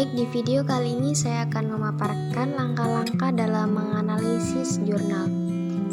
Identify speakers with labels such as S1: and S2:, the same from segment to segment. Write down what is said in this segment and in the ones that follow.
S1: Baik, di video kali ini saya akan memaparkan langkah-langkah dalam menganalisis jurnal.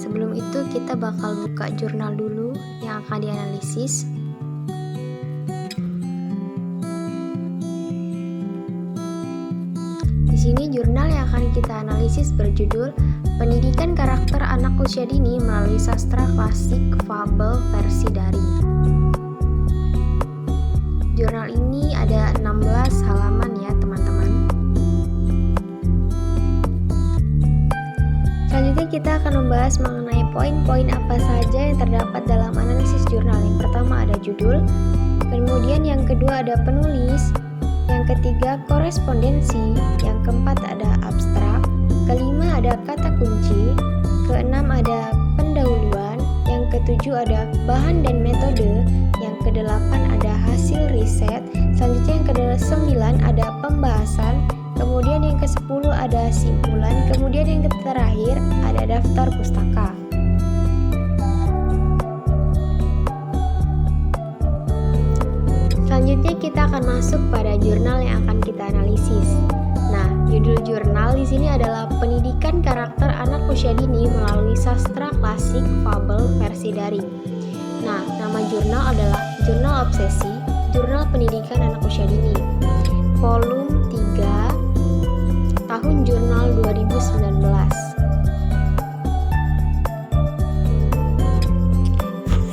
S1: Sebelum itu kita bakal buka jurnal dulu yang akan dianalisis. Di sini jurnal yang akan kita analisis berjudul Pendidikan Karakter Anak Usia Dini melalui Sastra Klasik Fabel versi Daring. Jurnal ini ada 16 halaman ya teman-teman. Selanjutnya kita akan membahas mengenai poin-poin apa saja yang terdapat dalam analisis jurnal. Yang pertama ada judul, kemudian yang kedua ada penulis, yang ketiga korespondensi, yang keempat ada abstrak, kelima ada kata kunci, keenam ada pendahuluan, yang ketujuh ada bahan dan metode, yang kedelapan ada hasil riset, selanjutnya yang ke-9 ada pembahasan, kemudian yang ke-10 ada simpulan, kemudian yang terakhir ada daftar pustaka. Selanjutnya kita akan masuk pada jurnal yang akan kita analisis. Nah, judul jurnal di sini adalah Pendidikan Karakter Anak Usia Dini melalui Sastra Klasik Fabel versi Daring. Nah, nama jurnal adalah Jurnal Obsesi, Jurnal Pendidikan Anak Usia Dini. Volume 3, Tahun Jurnal 2019.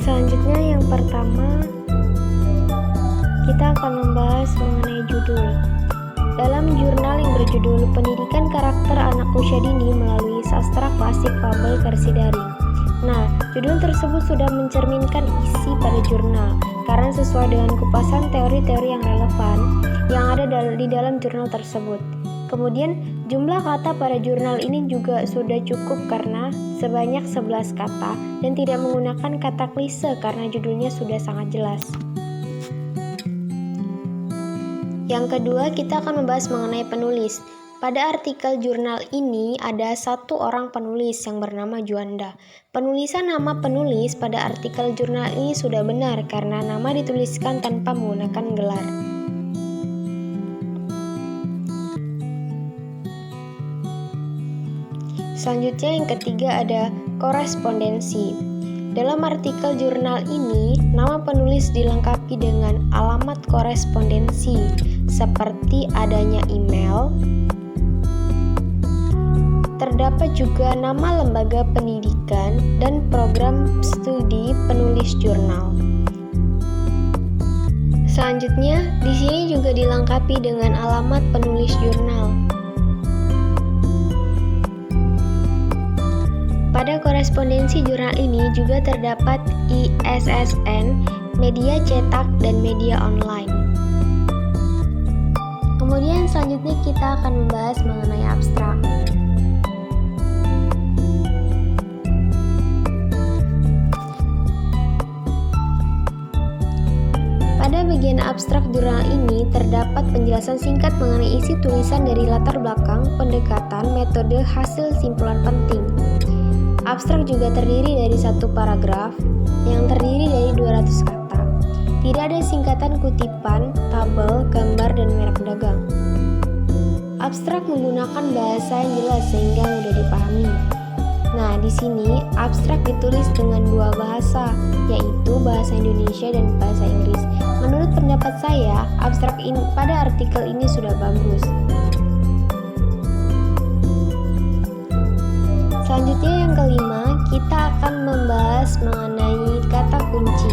S1: Selanjutnya yang pertama, kita akan membahas mengenai judul. Dalam jurnal yang berjudul Pendidikan Karakter Anak Usia Dini melalui Sastra Klasik Fabel versi Daring. Nah, judul tersebut sudah mencerminkan isi pada jurnal karena sesuai dengan kupasan teori-teori yang relevan yang ada di dalam jurnal tersebut. Kemudian, jumlah kata pada jurnal ini juga sudah cukup karena sebanyak 11 kata dan tidak menggunakan kata klise karena judulnya sudah sangat jelas. Yang kedua, kita akan membahas mengenai penulis. Pada artikel jurnal ini ada satu orang penulis yang bernama Juanda. Penulisan nama penulis pada artikel jurnal ini sudah benar karena nama dituliskan tanpa menggunakan gelar. Selanjutnya yang ketiga ada korespondensi. Dalam artikel jurnal ini, nama penulis dilengkapi dengan alamat korespondensi seperti adanya email. Terdapat juga nama lembaga pendidikan dan program studi penulis jurnal. Selanjutnya, di sini juga dilengkapi dengan alamat penulis jurnal. Pada korespondensi jurnal ini juga terdapat ISSN, media cetak, dan media online. Kemudian selanjutnya kita akan membahas mengenai abstrak. Pada bagian abstrak jurnal ini terdapat penjelasan singkat mengenai isi tulisan dari latar belakang, pendekatan, metode, hasil, simpulan penting. Abstrak juga terdiri dari satu paragraf yang terdiri dari 200 kata. Tidak ada singkatan kutipan, tabel, gambar, dan merek dagang. Abstrak menggunakan bahasa yang jelas sehingga mudah dipahami. Nah, di sini abstrak ditulis dengan dua bahasa, yaitu bahasa Indonesia dan bahasa Inggris. Menurut pendapat saya, abstrak pada artikel ini sudah bagus. Selanjutnya yang kelima, kita akan membahas mengenai kata kunci.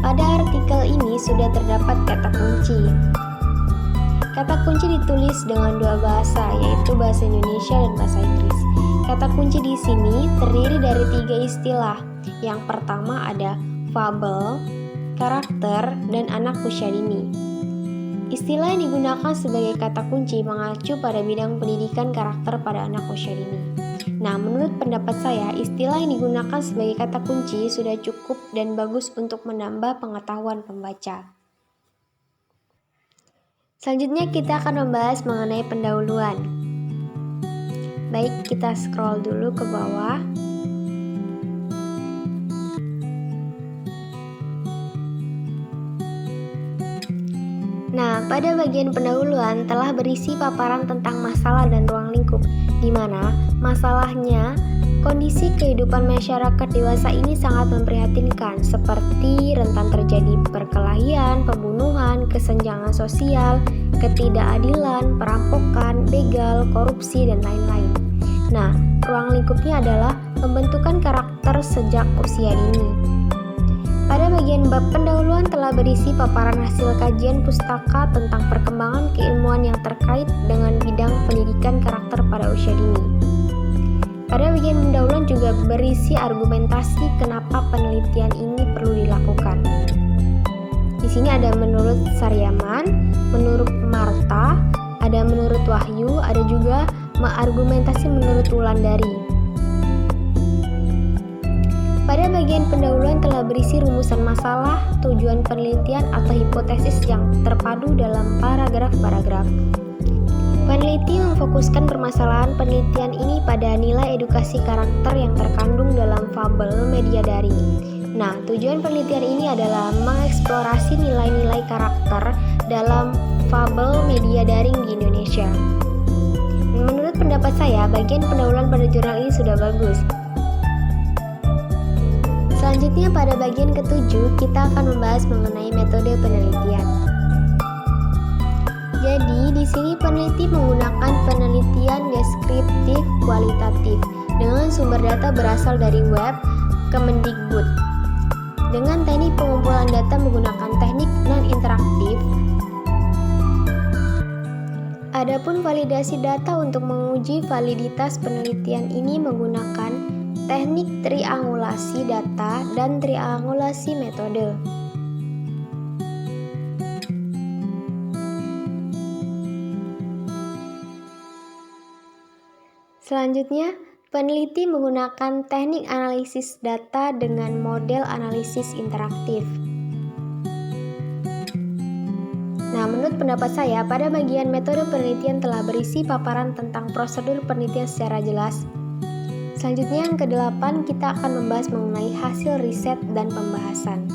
S1: Pada artikel ini sudah terdapat kata kunci. Kata kunci ditulis dengan dua bahasa, yaitu bahasa Indonesia dan bahasa Inggris. Kata kunci di sini terdiri dari 3 istilah. Yang pertama ada fabel, karakter, dan anak usia dini. Istilah yang digunakan sebagai kata kunci mengacu pada bidang pendidikan karakter pada anak usia dini. Nah, menurut pendapat saya, istilah yang digunakan sebagai kata kunci sudah cukup dan bagus untuk menambah pengetahuan pembaca. Selanjutnya kita akan membahas mengenai pendahuluan. Baik, kita scroll dulu ke bawah. Nah, pada bagian pendahuluan telah berisi paparan tentang masalah dan ruang lingkup, di mana masalahnya kondisi kehidupan masyarakat dewasa ini sangat memprihatinkan, seperti rentan terjadi perkelahian, pembunuhan, kesenjangan sosial, ketidakadilan, perampokan, begal, korupsi, dan lain-lain. Nah, ruang lingkupnya adalah pembentukan karakter sejak usia dini. Pada bagian bab pendahuluan telah berisi paparan hasil kajian pustaka tentang perkembangan keilmuan yang terkait dengan bidang pendidikan karakter pada usia dini. Pada bagian pendahuluan juga berisi argumentasi kenapa penelitian ini perlu dilakukan. Di sini ada menurut Saryaman, menurut Marta, ada menurut Wahyu, ada juga argumentasi menurut Wulandari. Pada bagian pendahuluan telah berisi rumusan masalah, tujuan penelitian atau hipotesis yang terpadu dalam paragraf-paragraf. Peneliti memfokuskan permasalahan penelitian ini pada nilai edukasi karakter yang terkandung dalam fabel media daring. Nah, tujuan penelitian ini adalah mengeksplorasi nilai-nilai karakter dalam fabel media daring di Indonesia. Menurut pendapat saya, bagian pendahuluan pada jurnal ini sudah bagus. Selanjutnya pada bagian ke-7 kita akan membahas mengenai metode penelitian. Jadi di sini peneliti menggunakan penelitian deskriptif kualitatif dengan sumber data berasal dari web Kemendikbud. Dengan teknik pengumpulan data menggunakan teknik non-interaktif. Adapun validasi data untuk menguji validitas penelitian ini menggunakan teknik triangulasi data dan triangulasi metode. Selanjutnya, peneliti menggunakan teknik analisis data dengan model analisis interaktif. Nah, menurut pendapat saya, pada bagian metode penelitian telah berisi paparan tentang prosedur penelitian secara jelas. Selanjutnya yang ke-8 kita akan membahas mengenai hasil riset dan pembahasan.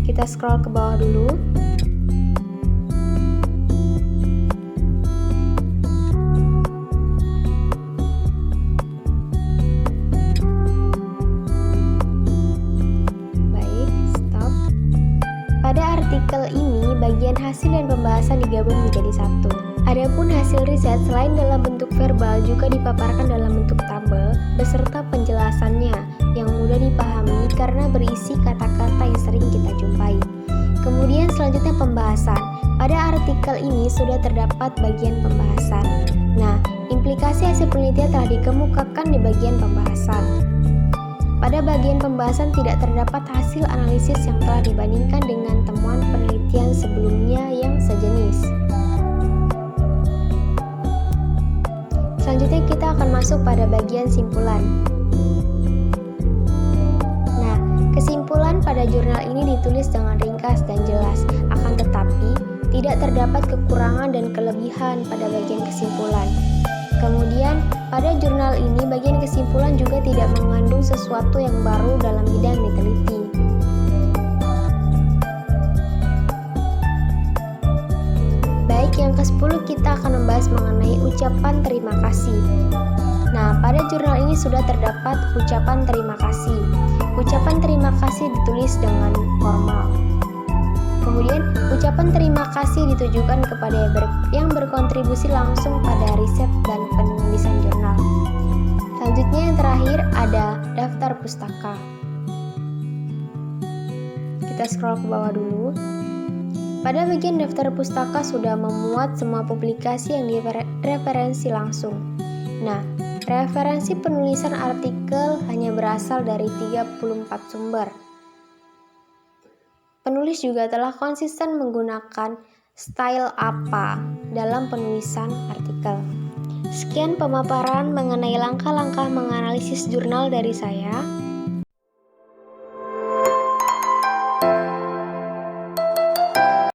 S1: Kita scroll ke bawah dulu. Baik, stop. Pada artikel ini, bagian hasil dan pembahasan digabung menjadi satu. Adapun hasil riset selain dalam bentuk verbal juga dipaparkan dalam bentuk tabel beserta penjelasannya yang mudah dipahami karena berisi kata-kata yang sering kita jumpai. Kemudian selanjutnya pembahasan. Pada artikel ini sudah terdapat bagian pembahasan. Nah, implikasi hasil penelitian telah dikemukakan di bagian pembahasan. Pada bagian pembahasan tidak terdapat hasil analisis yang telah dibandingkan dengan temuan penelitian sebelumnya yang sejenis. Selanjutnya kita akan masuk pada bagian simpulan. Nah, kesimpulan pada jurnal ini ditulis dengan ringkas dan jelas, akan tetapi tidak terdapat kekurangan dan kelebihan pada bagian kesimpulan. Kemudian, pada jurnal ini bagian kesimpulan juga tidak mengandung sesuatu yang baru dalam bidang yang diteliti. Baik, yang ke-10 kita akan membahas mengenai ucapan terima kasih. Nah, pada jurnal ini sudah terdapat ucapan terima kasih. Ucapan terima kasih ditulis dengan formal. Kemudian, ucapan terima kasih ditujukan kepada yang berkontribusi langsung pada riset dan penulisan jurnal. Selanjutnya yang terakhir ada daftar pustaka. Kita scroll ke bawah dulu. Pada bagian daftar pustaka sudah memuat semua publikasi yang direferensi langsung. Nah, referensi penulisan artikel hanya berasal dari 34 sumber. Penulis juga telah konsisten menggunakan style apa dalam penulisan artikel. Sekian pemaparan mengenai langkah-langkah menganalisis jurnal dari saya.